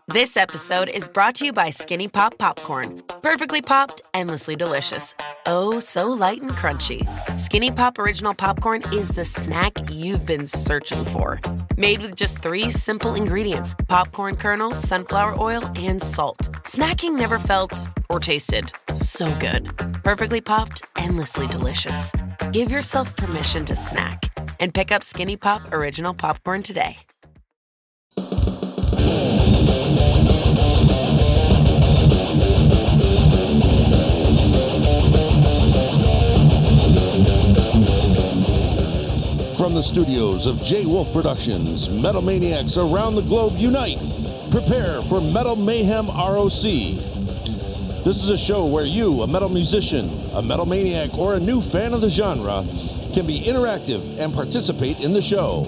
This episode is brought to you by Skinny Pop Popcorn. Perfectly popped, endlessly delicious. Oh, so light and crunchy. Skinny Pop Original Popcorn is the snack you've been searching for. Made with just 3 simple ingredients: popcorn kernels, sunflower oil, and salt. Snacking never felt or tasted so good. Perfectly popped, endlessly delicious. Give yourself permission to snack and pick up Skinny Pop Original Popcorn today. From the studios of J. Wolf Productions, Metal Maniacs around the globe unite. Prepare for Metal Mayhem ROC. This is a show where you, a metal musician, a metal maniac, or a new fan of the genre, can be interactive and participate in the show.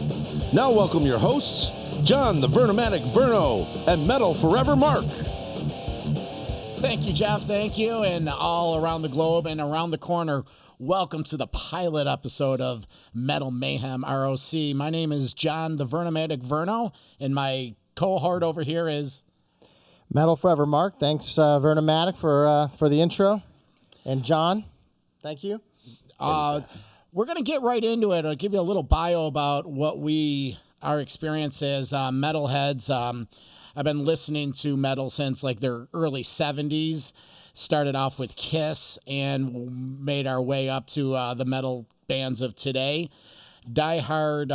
Now welcome your hosts, John the Vernomatic Verno and Metal Forever Mark. Thank you, Jeff. Thank you. And all around the globe and around the corner, welcome to the pilot episode of Metal Mayhem ROC. My name is John the Vernomatic Verno, and my cohort over here is Metal Forever Mark. Thanks, Vernomatic, for the intro. And John, thank you. We're going to get right into it. I'll give you a little bio about what our experience is. Metalheads. I've been listening to metal since like their early 70s. Started off with Kiss and made our way up to the metal bands of today. Diehard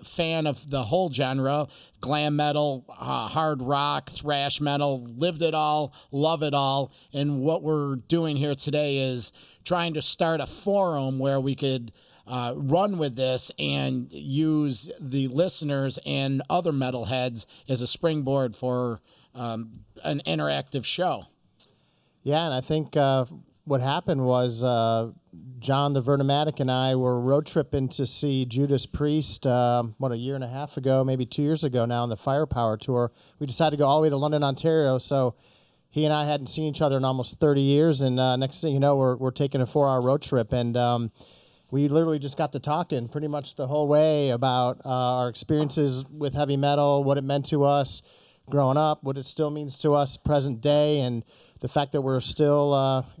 fan of the whole genre, glam metal, hard rock, thrash metal, lived it all, love it all. And what we're doing here today is trying to start a forum where we could run with this and use the listeners and other metalheads as a springboard for an interactive show. Yeah, and I think what happened was John the Vernomatic and I were road tripping to see Judas Priest, a year and a half ago, maybe 2 years ago now on the Firepower Tour. We decided to go all the way to London, Ontario, so he and I hadn't seen each other in almost 30 years, and next thing you know, we're taking a 4-hour road trip, and we literally just got to talking pretty much the whole way about our experiences with heavy metal, what it meant to us growing up, what it still means to us present day, and the fact that we're still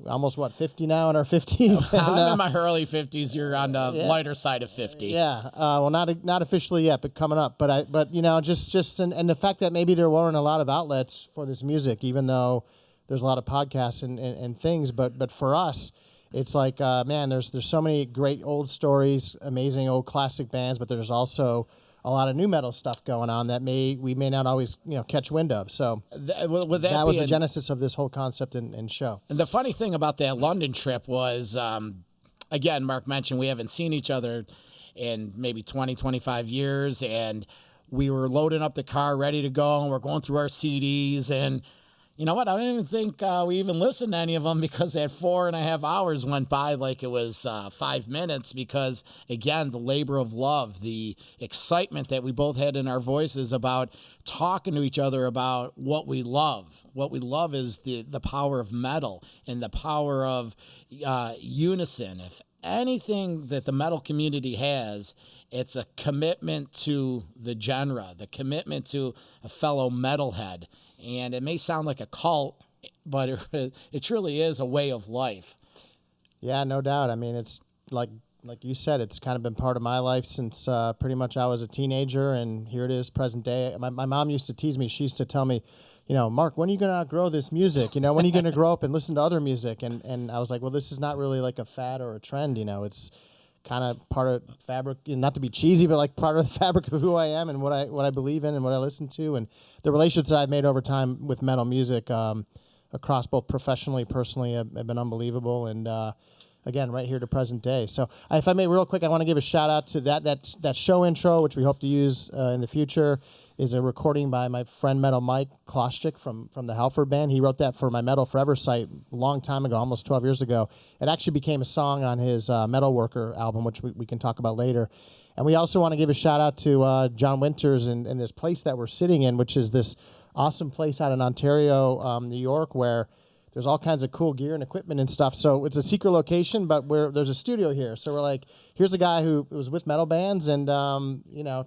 almost 50 now, in our 50s. I'm in my early 50s. You're on the lighter side of 50. Yeah, well, not officially yet, but coming up. But you know, just and the fact that maybe there weren't a lot of outlets for this music, even though there's a lot of podcasts and things. But for us, it's like man, there's so many great old stories, amazing old classic bands, but there's also a lot of new metal stuff going on that we may not always catch wind of. So that was the genesis of this whole concept and show. And the funny thing about that London trip was, again, Mark mentioned we haven't seen each other in maybe 20, 25 years, and we were loading up the car, ready to go, and we're going through our CDs, and you know what? I don't even think we even listened to any of them because that 4.5 hours went by like it was 5 minutes because, again, the labor of love, the excitement that we both had in our voices about talking to each other about what we love. What we love is the power of metal and the power of unison. If anything that the metal community has, it's a commitment to the genre, the commitment to a fellow metalhead. And it may sound like a cult, but it truly is a way of life. Yeah, no doubt. I mean, it's like you said, it's kind of been part of my life since pretty much I was a teenager, and here it is, present day. My mom used to tease me. She used to tell me, Mark, when are you going to outgrow this music? When are you going to grow up and listen to other music? And I was like, well, this is not really like a fad or a trend. It's kind of part of fabric, not to be cheesy, but like part of the fabric of who I am and what I believe in and what I listen to, and the relationships that I've made over time with metal music across both professionally, personally, have been unbelievable. And again, right here to present day. So if I may, real quick, I want to give a shout out to that show intro, which we hope to use in the future. Is a recording by my friend Metal Mike Kloschik from the Halford Band. He wrote that for my Metal Forever site a long time ago, almost 12 years ago. It actually became a song on his Metal Worker album, which we can talk about later. And we also want to give a shout out to John Winters and this place that we're sitting in, which is this awesome place out in Ontario, New York, where There's all kinds of cool gear and equipment and stuff. So it's a secret location, but there's a studio here. So we're like, here's a guy who was with metal bands, and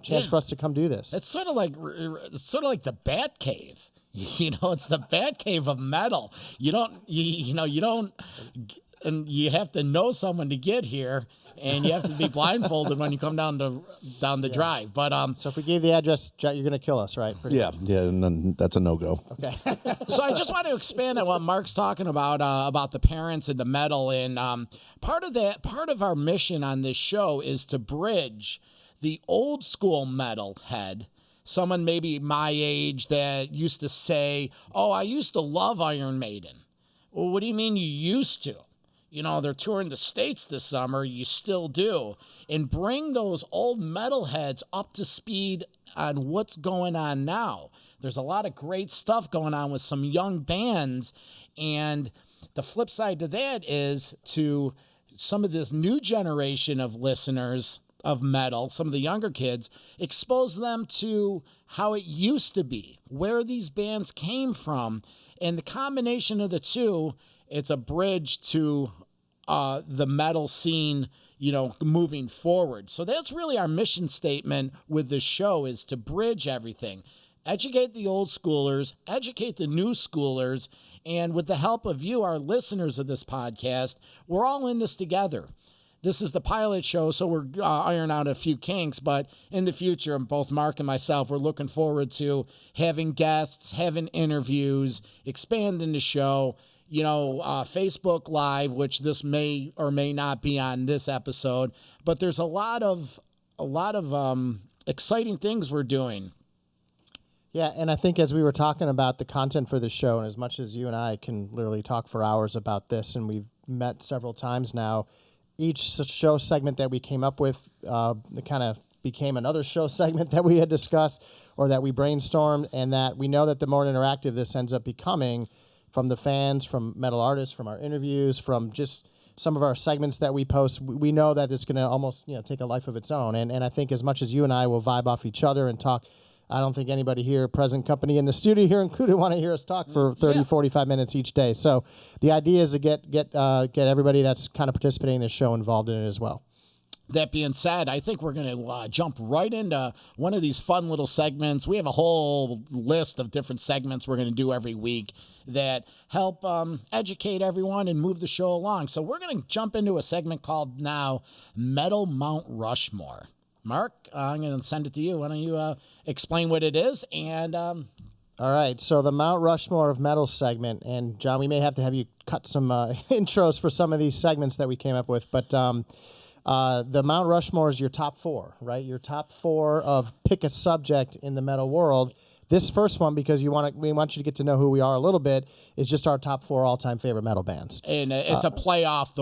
chance for us to come do this. It's sort of like the Bat Cave. It's the Bat Cave of metal. You don't, and you have to know someone to get here, and you have to be blindfolded when you come down the drive. But so if we gave the address, you're going to kill us, right? Yeah, and then that's a no-go. Okay. So I just want to expand on what Mark's talking about the parents and the metal, and part of our mission on this show is to bridge the old school metal head. Someone maybe my age that used to say, "Oh, I used to love Iron Maiden." Well, what do you mean you used to? They're touring the States this summer. You still do. And bring those old metalheads up to speed on what's going on now. There's a lot of great stuff going on with some young bands. And the flip side to that is to some of this new generation of listeners of metal, some of the younger kids, expose them to how it used to be, where these bands came from. And the combination of the two, it's a bridge to the metal scene, moving forward. So that's really our mission statement with this show, is to bridge everything. Educate the old schoolers, educate the new schoolers, and with the help of you, our listeners of this podcast, we're all in this together. This is the pilot show, so we're ironing out a few kinks, but in the future, both Mark and myself, we're looking forward to having guests, having interviews, expanding the show, Facebook Live, which this may or may not be on this episode, but there's a lot of exciting things we're doing. Yeah, and I think as we were talking about the content for the show, and as much as you and I can literally talk for hours about this, and we've met several times now, each show segment that we came up with kind of became another show segment that we had discussed or that we brainstormed, and that we know that the more interactive this ends up becoming from the fans, from metal artists, from our interviews, from just some of our segments that we post, we know that it's going to almost take a life of its own. And I think as much as you and I will vibe off each other and talk, I don't think anybody here, present company in the studio here included, want to hear us talk for 30, 45 minutes each day. So the idea is to get everybody that's kind of participating in this show involved in it as well. That being said, I think we're going to jump right into one of these fun little segments. We have a whole list of different segments we're going to do every week that help educate everyone and move the show along. So we're going to jump into a segment called now Metal Mount Rushmore. Mark, I'm going to send it to you. Why don't you explain what it is? And all right, so the Mount Rushmore of Metal segment, and John, we may have to have you cut some intros for some of these segments that we came up with, but the Mount Rushmore is your top four, right? Your top four of pick a subject in the metal world. This first one, because we want you to get to know who we are a little bit, is just our top four all-time favorite metal bands. And it's a play off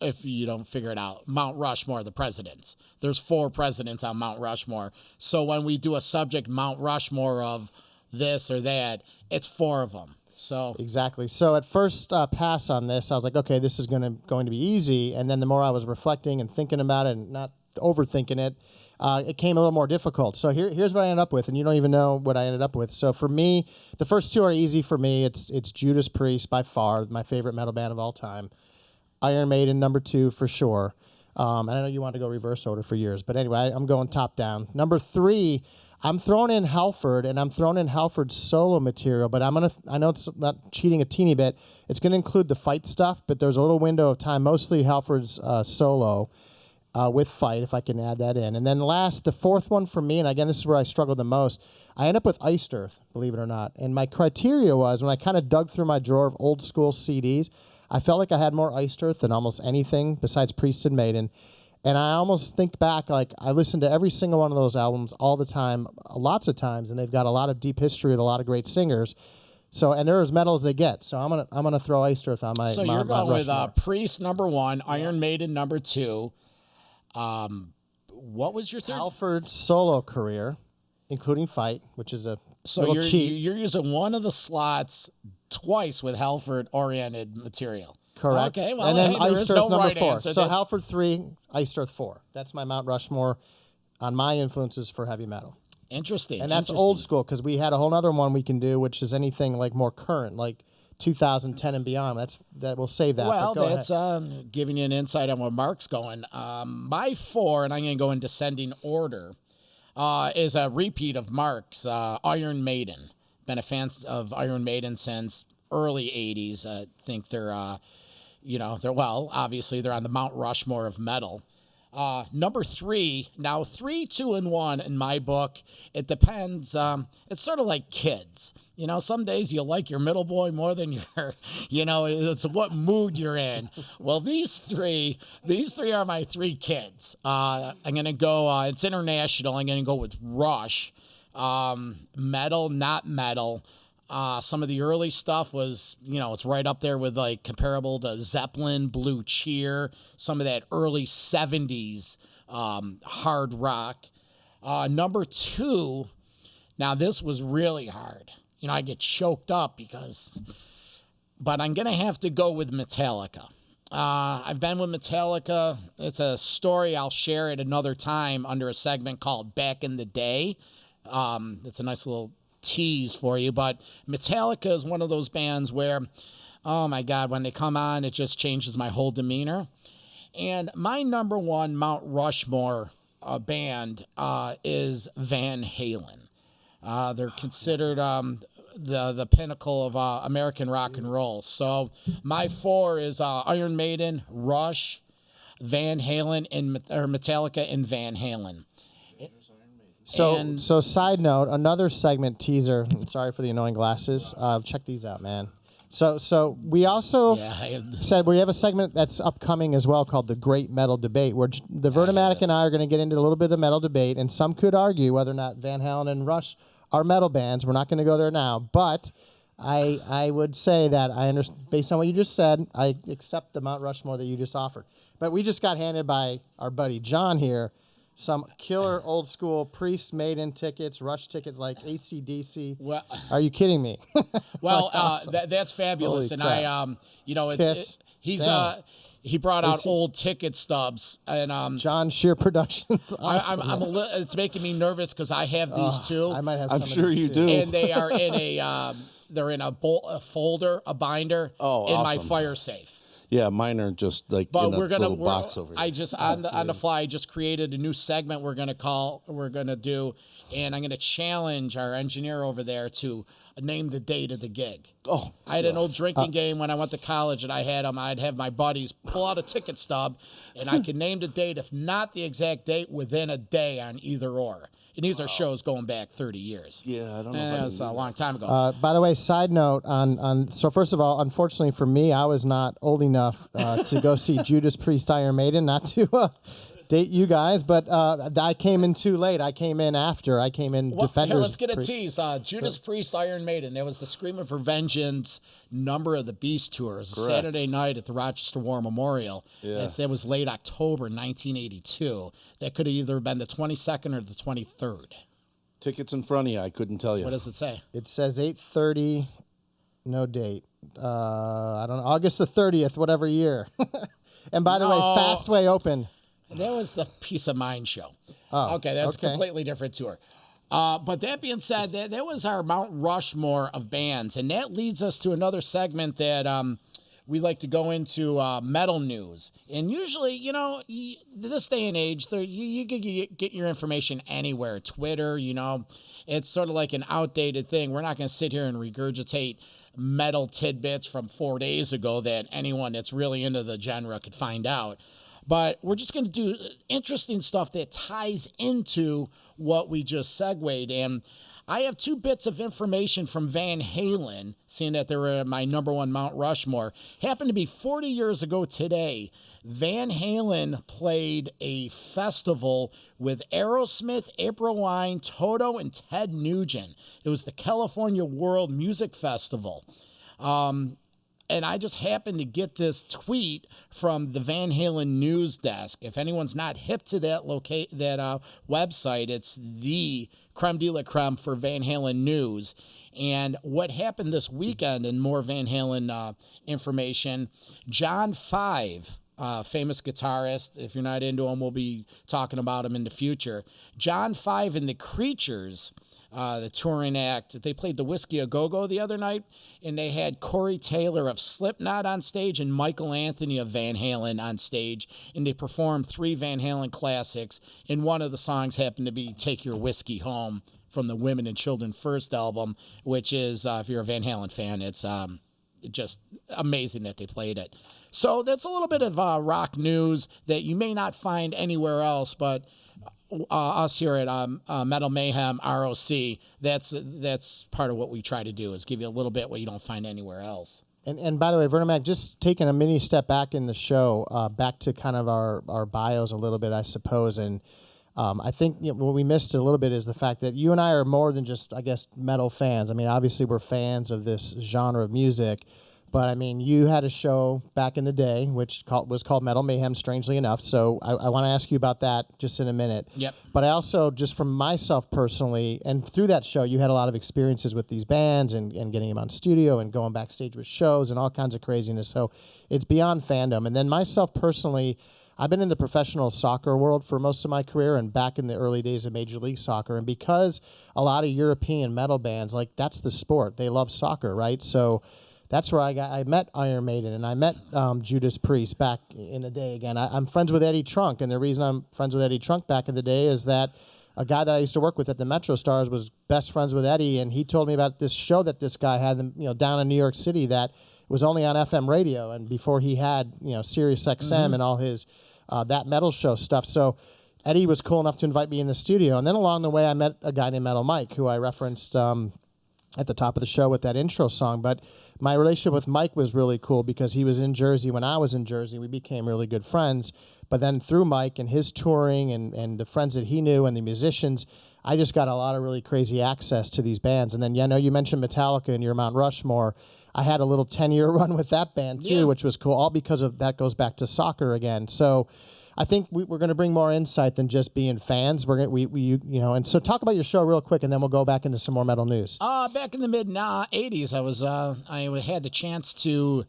if you don't figure it out, Mount Rushmore, the presidents. There's 4 presidents on Mount Rushmore. So when we do a subject Mount Rushmore of this or that, it's 4 of them. So exactly. So at first pass on this, I was like, okay, this is going to be easy. And then the more I was reflecting and thinking about it and not overthinking it, it came a little more difficult. So here's what I ended up with, and you don't even know what I ended up with. So for me, the first 2 are easy for me. It's Judas Priest, by far, my favorite metal band of all time. Iron Maiden, number 2, for sure. And I know you want to go reverse order for years, but anyway, I'm going top down. Number 3, I'm throwing in Halford, and I'm throwing in Halford's solo material, but I know it's not cheating a teeny bit. It's going to include the Fight stuff, but there's a little window of time, mostly Halford's solo. With Fight, if I can add that in. And then last, the 4th one for me, and again, this is where I struggled the most, I end up with Iced Earth, believe it or not. And my criteria was, when I kind of dug through my drawer of old school CDs, I felt like I had more Iced Earth than almost anything besides Priest and Maiden. And I almost think back, like, I listened to every single one of those albums all the time, lots of times, and they've got a lot of deep history with a lot of great singers. So, and they're as metal as they get. So I'm gonna throw Iced Earth on my. So you're going with Priest number 1, Iron Maiden number 2. What was your third? Halford's solo career, including Fight, which is a little cheat. You're using one of the slots twice with Halford-oriented material. Correct. Okay, well, and then Iced Earth number 4. Answer. So Halford 3, Iced Earth 4. That's my Mount Rushmore on my influences for heavy metal. Interesting. And that's old school, because we had a whole other one we can do, which is anything like more current, like 2010 and beyond. That we'll save that. Well, but go that's ahead. giving you an insight on where Mark's going. My 4, and I'm going to go in descending order, is a repeat of Mark's, Iron Maiden. Been a fan of Iron Maiden since early 80s. I think they're obviously they're on the Mount Rushmore of metal. Number 3, now 3, 2, and 1 in my book. It depends. It's sort of like kids. Some days you like your middle boy more than it's what mood you're in. Well, these three are my 3 kids. I'm going to go, it's international. I'm going to go with Rush. Metal, not metal. Some of the early stuff was, it's right up there with like comparable to Zeppelin, Blue Cheer, some of that early 70s hard rock. Number 2, now this was really hard. I get choked up but I'm going to have to go with Metallica. I've been with Metallica. It's a story I'll share at another time under a segment called Back in the Day. It's a nice little tease for you, but Metallica is one of those bands where, oh my God, when they come on, it just changes my whole demeanor. And my number 1 Mount Rushmore band is Van Halen. They're considered the pinnacle of American rock and roll. So my 4 is Iron Maiden, Rush, Van Halen, or Metallica, and Van Halen. So side note, another segment teaser. Sorry for the annoying glasses. Check these out, man. So we also said we have a segment that's upcoming as well called the Great Metal Debate, where the Vernomatic and I are going to get into a little bit of metal debate, and some could argue whether or not Van Halen and Rush are metal bands. We're not going to go there now, but I would say that I understand, based on what you just said, I accept the Mount Rushmore that you just offered. But we just got handed by our buddy John here some killer old school Priest Maiden tickets, Rush tickets like AC/DC. Well, are you kidding me? Well, awesome. That's fabulous. Holy And crap. he brought out old ticket stubs, and John Shear Productions. Awesome. It's making me nervous because I have these too. I might have. I'm some sure of these you too. do. And they are in a folder, a binder in my awesome. fire safe. Yeah, mine are just like But in a little box over here. I just on the fly just created a new segment we're gonna do, and I'm gonna challenge our engineer over there to name the date of the gig. Oh, I had an old drinking game when I went to college, and I'd have my buddies pull out a ticket stub, and I could name the date, if not the exact date, within a day on either or. And these are shows going back 30 years. Yeah, I don't know. That was a long time ago. By the way, side note so first of all, unfortunately for me, I was not old enough to go see Judas Priest, Iron Maiden, not to date you guys, but I came in too late. I came in after. I came in Defenders. Here, let's get a tease. Judas Priest, Iron Maiden. There was the Screaming for Vengeance Number of the Beast tour. It was a Saturday night at the Rochester War Memorial. Yeah. That was late October 1982. That could have either been the 22nd or the 23rd. Tickets in front of you. I couldn't tell you. What does it say? It says 8:30, no date. I don't know, August the 30th, whatever year. And by the way, Fastway open. That was the Peace of Mind show. Oh, okay, that's a completely different tour. But that being said, that was our Mount Rushmore of bands, and that leads us to another segment that we like to go into metal news. And usually, this day and age, you can get your information anywhere. Twitter, it's sort of like an outdated thing. We're not going to sit here and regurgitate metal tidbits from 4 days ago that anyone that's really into the genre could find out. But we're just going to do interesting stuff that ties into what we just segued. And I have 2 bits of information from Van Halen, seeing that they were my number 1 Mount Rushmore. Happened to be 40 years ago today. Van Halen played a festival with Aerosmith, April Wine, Toto, and Ted Nugent. It was the California World Music Festival. And I just happened to get this tweet from the Van Halen news desk. If anyone's not hip to that website, it's the creme de la creme for Van Halen news. And what happened this weekend, and more Van Halen information, John 5, famous guitarist. If you're not into him, we'll be talking about him in the future. John 5 and the Creatures the touring act. They played the Whiskey A Go-Go the other night, and they had Corey Taylor of Slipknot on stage and Michael Anthony of Van Halen on stage, and they performed 3 Van Halen classics, and one of the songs happened to be Take Your Whiskey Home from the Women and Children First album, which is, if you're a Van Halen fan, it's just amazing that they played it. So that's a little bit of rock news that you may not find anywhere else, but us here at Metal Mayhem ROC, that's part of what we try to do, is give you a little bit what you don't find anywhere else. And by the way, Vernomatic, just taking a mini step back in the show, back to kind of our bios a little bit, I suppose, and I think what we missed a little bit is the fact that you and I are more than just, I guess, metal fans. I mean, obviously we're fans of this genre of music, but I mean, you had a show back in the day which was called Metal Mayhem, strangely enough. So I want to ask you about that just in a minute. Yep. But I also, just from myself personally, and through that show, you had a lot of experiences with these bands and getting them on studio and going backstage with shows and all kinds of craziness. So it's beyond fandom. And then myself personally, I've been in the professional soccer world for most of my career and back in the early days of Major League Soccer. And because a lot of European metal bands, like, that's the sport. They love soccer, right? So that's where I met Iron Maiden and I met Judas Priest back in the day. Again, I'm friends with Eddie Trunk, and the reason I'm friends with Eddie Trunk back in the day is that a guy that I used to work with at the Metro Stars was best friends with Eddie, and he told me about this show that this guy had, down in New York City that was only on FM radio, and before he had, Sirius XM and all his that metal show stuff. So Eddie was cool enough to invite me in the studio, and then along the way I met a guy named Metal Mike, who I referenced at the top of the show with that intro song. But my relationship with Mike was really cool because he was in Jersey when I was in Jersey. We became really good friends. But then through Mike and his touring and the friends that he knew and the musicians, I just got a lot of really crazy access to these bands. And then, you mentioned Metallica and your Mount Rushmore. I had a little 10-year run with that band too, which was cool, all because of that goes back to soccer again. So I think we're going to bring more insight than just being fans. And so talk about your show real quick, and then we'll go back into some more metal news. Back in the mid '80s, I had the chance to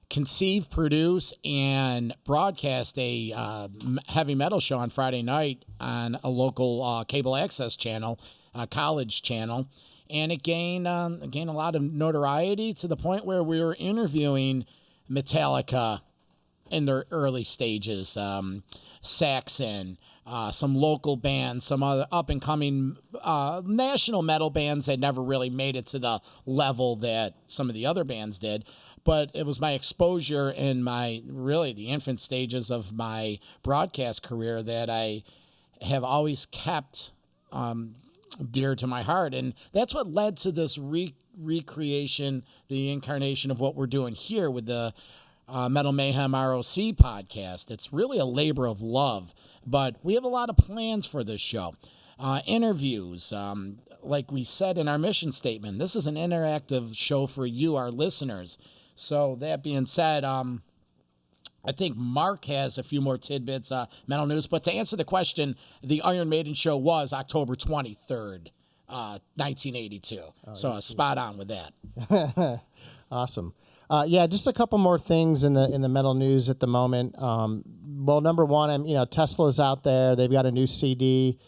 conceive, produce, and broadcast a heavy metal show on Friday night on a local cable access channel, college channel, and it gained a lot of notoriety to the point where we were interviewing Metallica in their early stages, Saxon, some local bands, some other up-and-coming national metal bands that never really made it to the level that some of the other bands did. But it was my exposure in the infant stages of my broadcast career that I have always kept dear to my heart. And that's what led to this recreation, the incarnation of what we're doing here with the Metal Mayhem ROC podcast. It's really a labor of love, but we have a lot of plans for this show. Interviews, like we said in our mission statement, this is an interactive show for you, our listeners. So that being said, I think Mark has a few more tidbits, metal news. But to answer the question, the Iron Maiden show was October 23rd, 1982. Spot on with that. Awesome. Just a couple more things in the metal news at the moment. Well, number one, Tesla's out there. They've got a new CD.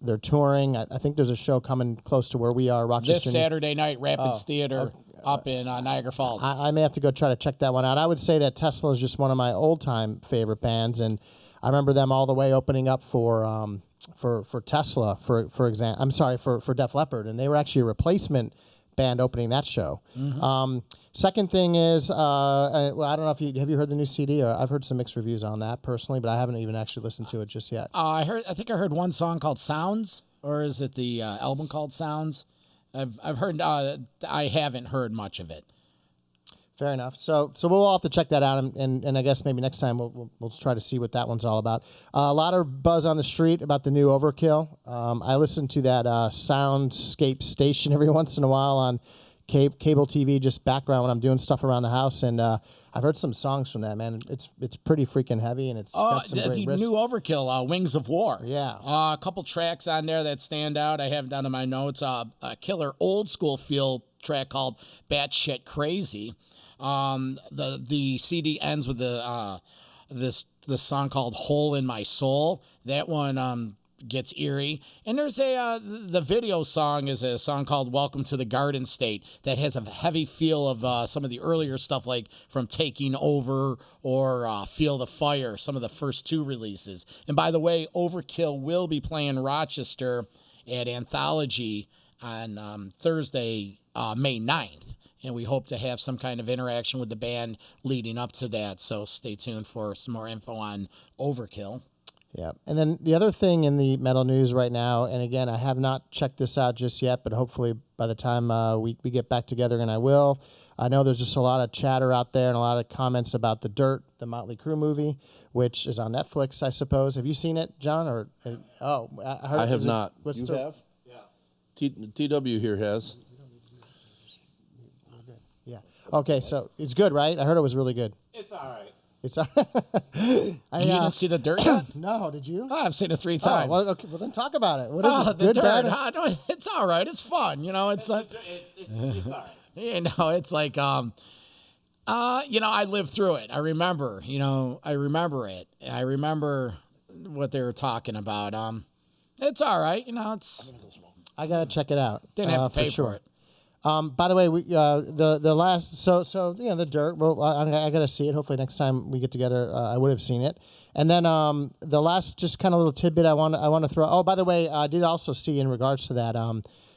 They're touring. I think there's a show coming close to where we are, Rochester. This Saturday night, Rapids Theater up in Niagara Falls. I may have to go try to check that one out. I would say that Tesla is just one of my old-time favorite bands, and I remember them all the way opening up for Tesla, for example. I'm sorry, for Def Leppard, and they were actually a replacement band opening that show. Mm-hmm. Second thing is, I don't know if have you heard the new CD? Or I've heard some mixed reviews on that personally, but I haven't even actually listened to it just yet. I think I heard one song called Sounds, or is it the album called Sounds? I've heard. I haven't heard much of it. Fair enough. So we'll have to check that out, and I guess maybe next time we'll try to see what that one's all about. A lot of buzz on the street about the new Overkill. I listen to that Soundscape station every once in a while on cable TV, just background when I'm doing stuff around the house, and I've heard some songs from that, man. It's pretty freaking heavy, and it's got some great riffs. New Overkill, Wings of War. Yeah. A couple tracks on there that stand out. I have down in my notes a killer old school feel track called Batshit Crazy. The CD ends with the song called Hole in My Soul. That one gets eerie. And there's the video song is a song called Welcome to the Garden State that has a heavy feel of some of the earlier stuff, like from Taking Over or Feel the Fire, some of the first 2 releases. And by the way, Overkill will be playing Rochester at Anthology on Thursday, May 9th. And we hope to have some kind of interaction with the band leading up to that. So stay tuned for some more info on Overkill. Yeah. And then the other thing in the metal news right now, and again, I have not checked this out just yet, but hopefully by the time we get back together, and I will, I know there's just a lot of chatter out there and a lot of comments about The Dirt, the Motley Crue movie, which is on Netflix, I suppose. Have you seen it, John? Or I heard I have not. You have? Yeah. TW here has. Yeah. Okay, so it's good, right? I heard it was really good. It's all right. It's all right. You didn't see The Dirt yet? No, did you? Oh, I've seen it 3 times. Oh, well, okay, well, then talk about it. What is it? The Good, Dirt. bad? No, it's all right. It's fun. You know, it's like, it's all right. You know, it's like, you know, I lived through it. I remember it. I remember what they were talking about. It's all right. You know, I got to check it out. Didn't have to pay for for it. By the way, we the last so you know, The Dirt. Well, I got to see it. Hopefully next time we get together, I would have seen it. And then the last just kind of little tidbit I want to throw. Oh, by the way, I did also see in regards to that.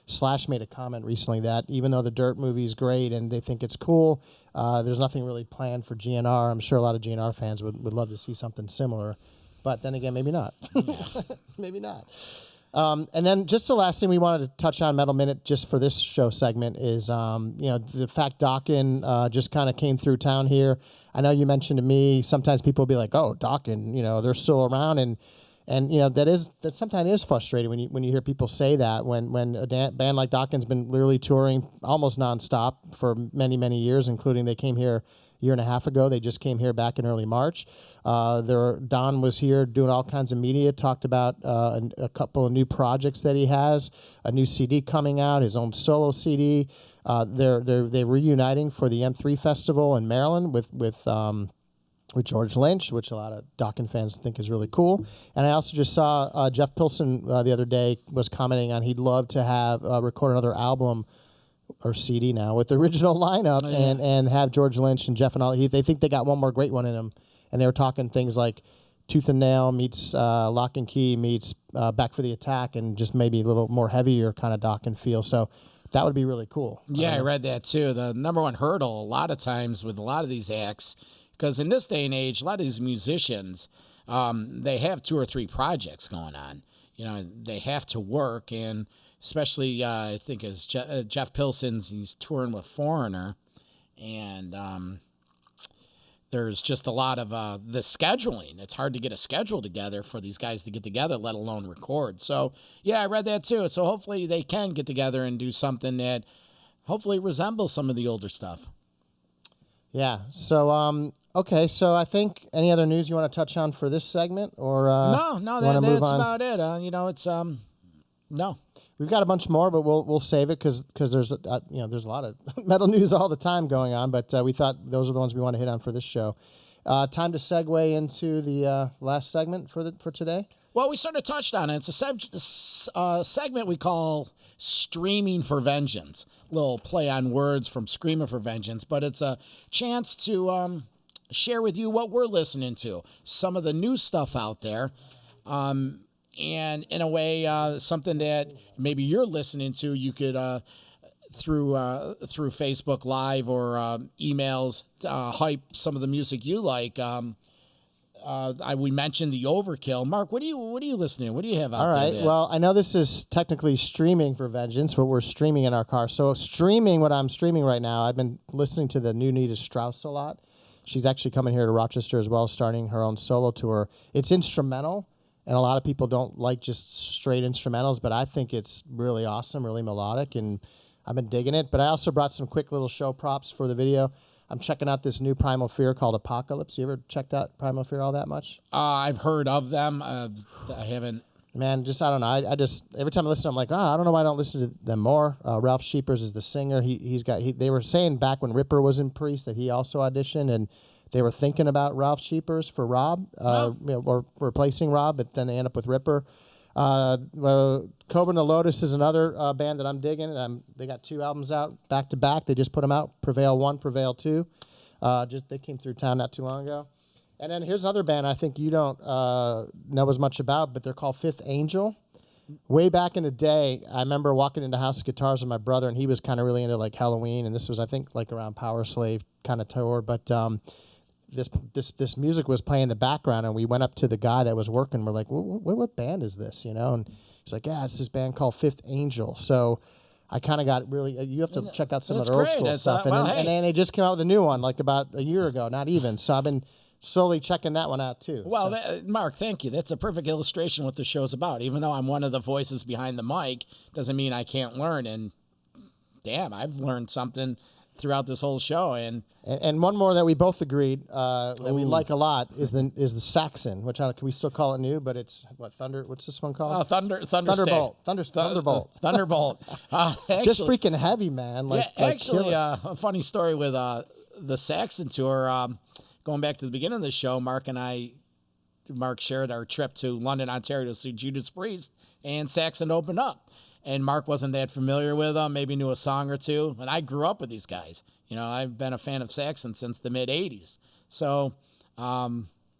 Slash made a comment recently that even though The Dirt movie is great and they think it's cool, there's nothing really planned for GNR. I'm sure a lot of GNR fans would love to see something similar, but then again, maybe not. Maybe not. And then just the last thing we wanted to touch on, Metal Minute, just for this show segment is, you know, the fact Dokken just kind of came through town here. I know you mentioned to me, sometimes people will be like, oh, Dokken, you know, they're still around. And you know, that sometimes is frustrating when you hear people say that when a band like Dokken's been literally touring almost nonstop for many, many years, including they came here a year and a half ago. They just came here back in early March. Don was here doing all kinds of media, talked about a couple of new projects that he has, a new CD coming out, his own solo CD. They're reuniting for the M3 Festival in Maryland with George Lynch, which a lot of Dokken fans think is really cool. And I also just saw Jeff Pilson the other day was commenting on he'd love to have record another album or CD now with the original lineup and have George Lynch and Jeff and all. They think they got one more great one in them. And they were talking things like Tooth and Nail meets Lock and Key meets Back for the Attack, and just maybe a little more heavier kind of Dokken feel. So that would be really cool. Yeah, I read that too. The number one hurdle a lot of times with a lot of these acts, because in this day and age, a lot of these musicians, they have 2 or 3 projects going on. You know, they have to work, and especially I think as Jeff Pilson's, he's touring with Foreigner, and there's just a lot of the scheduling. It's hard to get a schedule together for these guys to get together, let alone record. So, yeah, I read that too. So hopefully they can get together and do something that hopefully resembles some of the older stuff. Yeah. So, okay. So I think any other news you want to touch on for this segment, or no, that's about it. You know, it's no. We've got a bunch more, but we'll save it because there's there's a lot of metal news all the time going on. But we thought those are the ones we want to hit on for this show. Time to segue into the last segment for today. Well, we sort of touched on it. It's a segment we call Streaming for Vengeance. Little play on words from Screaming for Vengeance, but it's a chance to share with you what we're listening to, some of the new stuff out there, and in a way, something that maybe you're listening to. You could through Facebook Live or emails hype some of the music you like. We mentioned the Overkill. Mark, what are you listening to? What do you have out there? All right. Well, I know this is technically streaming for Vengeance, but we're streaming in our car. So what I'm streaming right now, I've been listening to the new Nita Strauss a lot. She's actually coming here to Rochester as well, starting her own solo tour. It's instrumental, and a lot of people don't like just straight instrumentals, but I think it's really awesome, really melodic, and I've been digging it. But I also brought some quick little show props for the video. I'm checking out this new Primal Fear called Apocalypse. You ever checked out Primal Fear all that much? I've heard of them. I haven't. Man, I don't know. I just every time I listen, I'm like, I don't know why I don't listen to them more. Ralph Sheepers is the singer. They were saying back when Ripper was in Priest that he also auditioned, and they were thinking about Ralph Sheepers for Rob, or replacing Rob, but then they end up with Ripper. Well, Cobra and the Lotus is another band that I'm digging. They got 2 albums out back to back. They just put them out. Prevail 1, Prevail 2. They came through town not too long ago. And then here's another band I think you don't know as much about, but they're called Fifth Angel. Way back in the day, I remember walking into House of Guitars with my brother, and he was kind of really into like Halloween, and this was, I think, like around Power Slave kind of tour. But this music was playing in the background, and we went up to the guy that was working. We're like, what band is this? You know, and he's like, yeah, it's this band called Fifth Angel. So I kind of got really. You have to check out some of the old school stuff, and then they just came out with a new one like about a year ago, not even. So I've been slowly checking that one out too. Well, Mark, thank you. That's a perfect illustration of what the show's about. Even though I'm one of the voices behind the mic, doesn't mean I can't learn. And damn, I've learned something throughout this whole show. And one more that we both agreed that we like a lot is the Saxon, which can we still call it new? But it's what Thunder. What's this one called? Thunderbolt. Thunderbolt. Thunderbolt. Actually, just freaking heavy, man. A funny story with the Saxon tour. Going back to the beginning of the show, Mark shared our trip to London, Ontario to see Judas Priest, and Saxon opened up. And Mark wasn't that familiar with them, maybe knew a song or two. And I grew up with these guys. You know, I've been a fan of Saxon since the mid-'80s. So,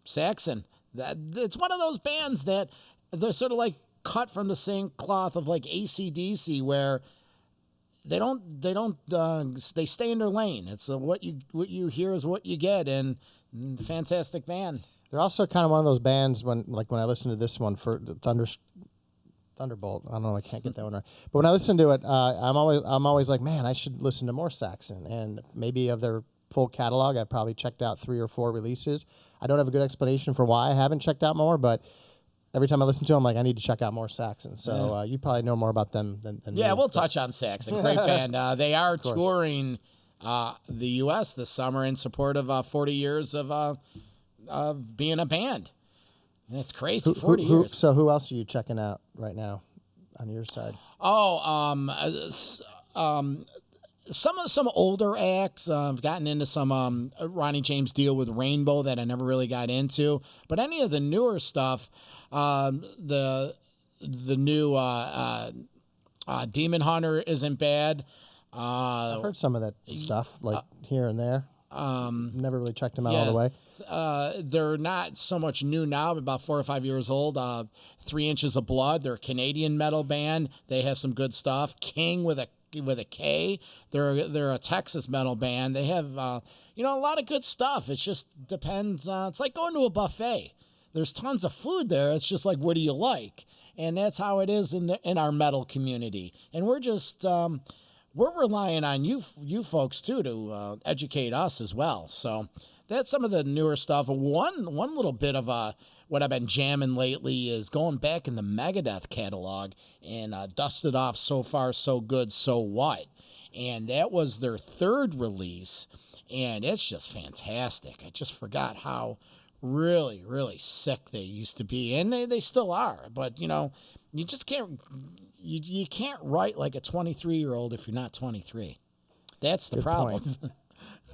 Saxon, it's one of those bands that they're sort of like cut from the same cloth of like AC/DC, where they stay in their lane. It's what you hear is what you get, and fantastic band. They're also kind of one of those bands when I listen to this one for Thunderbolt. I don't know, I can't get that one right. But when I listen to it, I'm always like, man, I should listen to more Saxon, and maybe of their full catalog. I've probably checked out 3 or 4 releases. I don't have a good explanation for why I haven't checked out more, but every time I listen to them, I'm like, I need to check out more Saxon. So you probably know more about them than me. Yeah, we'll touch on Saxon. Great band. They are touring the U.S. this summer in support of 40 years of being a band. And it's crazy, 40 years. So who else are you checking out right now on your side? Some older acts. I've gotten into some Ronnie James Dio with Rainbow that I never really got into. But any of the newer stuff, the new Demon Hunter isn't bad. I've heard some of that stuff, here and there. Never really checked them out all the way. They're not so much new now, but about 4 or 5 years old. 3 Inches of Blood. They're a Canadian metal band. They have some good stuff. King with a K. They're a Texas metal band. They have a lot of good stuff. It just depends. It's like going to a buffet. There's tons of food there. It's just like, what do you like? And that's how it is in our metal community. And we're just we're relying on you folks too to educate us as well. So that's some of the newer stuff. One little bit of what I've been jamming lately is going back in the Megadeth catalog and dusted off So Far So Good, So What. And that was their 3rd release, and it's just fantastic. I just forgot how really, really sick they used to be, and they still are. But, you just can't you can't write like a 23-year-old if you're not 23. That's the problem.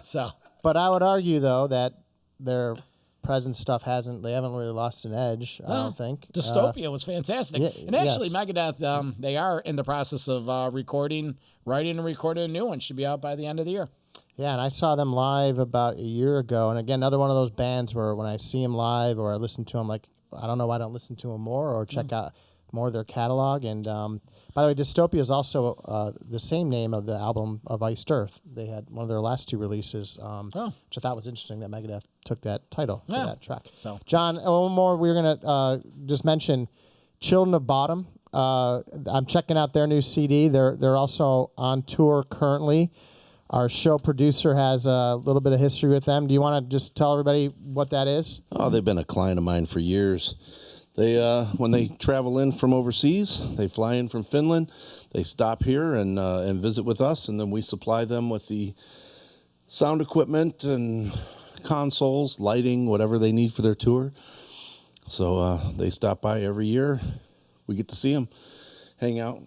So, but I would argue though that their present stuff they haven't really lost an edge. I don't think. Dystopia was fantastic, and actually Megadeth, they are in the process of writing and recording a new one. Should be out by the end of the year. Yeah, and I saw them live about a year ago, and again, another one of those bands where when I see them live or I listen to them, like, I don't know why I don't listen to them more or check out more of their catalog. And by the way, Dystopia is also the same name of the album of Iced Earth. They had one of their last 2 releases, which I thought was interesting that Megadeth took that title for that track. So, John, one more. We're gonna just mention Children of Bodom. I'm checking out their new CD. They're also on tour currently. Our show producer has a little bit of history with them. Do you want to just tell everybody what that is? Oh, they've been a client of mine for years. They when they travel in from overseas, they fly in from Finland. They stop here and visit with us, and then we supply them with the sound equipment and consoles, lighting, whatever they need for their tour. So they stop by every year. We get to see them, hang out.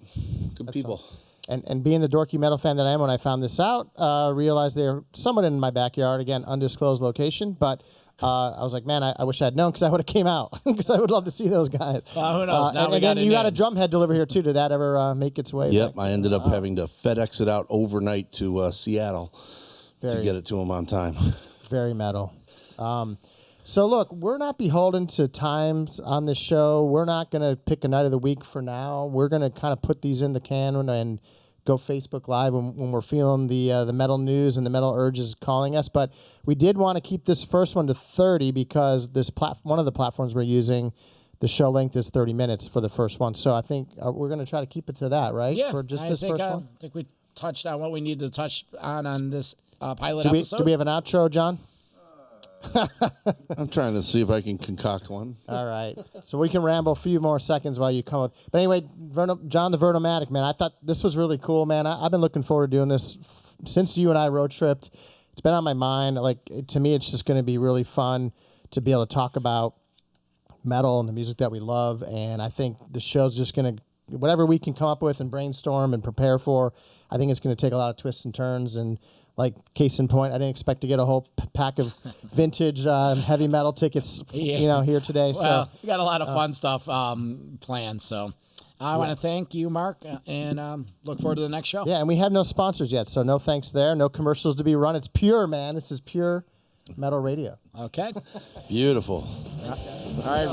Good people. And being the dorky metal fan that I am, when I found this out, realized they're somewhat in my backyard. Again, undisclosed location, but I was like, man, I wish I had known because I would have came out because I would love to see those guys. Who knows? Now and we then got you got a drum head delivery here too. Did that ever make its way? Yep, back I ended up having to FedEx it out overnight to Seattle to get it to him on time. Very metal. So look, we're not beholden to times on this show. We're not going to pick a night of the week for now. We're going to kind of put these in the can and go Facebook Live when we're feeling the metal news and the metal urge is calling us. But we did want to keep this first one to 30 because one of the platforms we're using, the show length is 30 minutes for the first one. So I think we're going to try to keep it to that, right? Yeah, for just this first one. I think we touched on what we need to touch on this pilot episode. Do we have an outro, John? I'm trying to see if I can concoct one. All right. So we can ramble a few more seconds while you come up. But anyway, John the Vernomatic, man, I thought this was really cool, man. I've been looking forward to doing this since you and I road tripped. It's been on my mind. Like, to me, it's just going to be really fun to be able to talk about metal and the music that we love. And I think the show's just going to, whatever we can come up with and brainstorm and prepare for, I think it's going to take a lot of twists and turns. And like, case in point, I didn't expect to get a whole pack of vintage heavy metal tickets, here today. Well, so we got a lot of fun stuff planned. So I want to thank you, Mark, and look forward to the next show. Yeah, and we have no sponsors yet, so no thanks there. No commercials to be run. It's pure, man. This is pure metal radio. Okay. Beautiful. All right.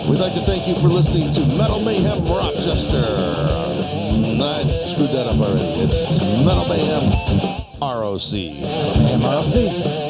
We'd like to thank you for listening to Metal Mayhem Rochester. I screwed that up already. It's Metal Mayhem ROC. Metal Mayhem ROC.